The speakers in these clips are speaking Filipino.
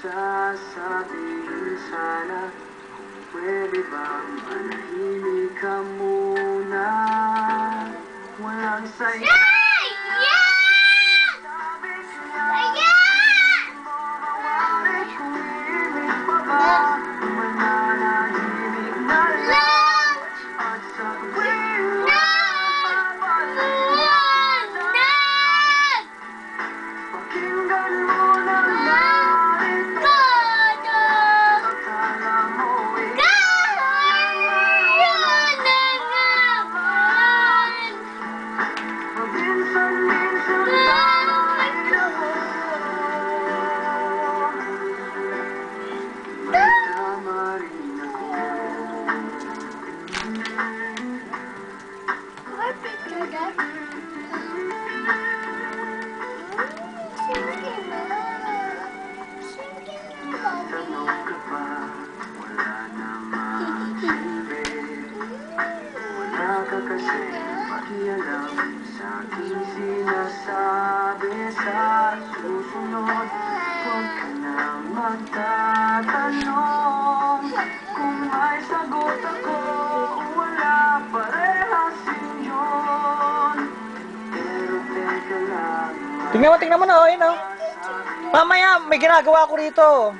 sasabihin sana, pwede bang manahimik ka muna? Walang saya. Kasi pakialam sa aking sinasabi sa susunod. Huwag ka na magtatanong kung may sagot ako o wala, parehas yun. Pero teka lang, tingnan mo na, oh, yun, oh. Mamaya, may ginagawa ko rito.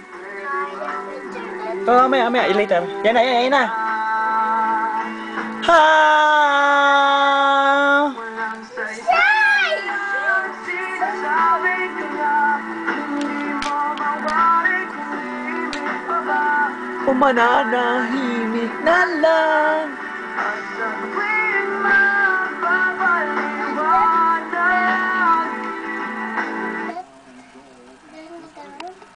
Mamaya, later. Yan na. Ha! Kung mananahimik na lang.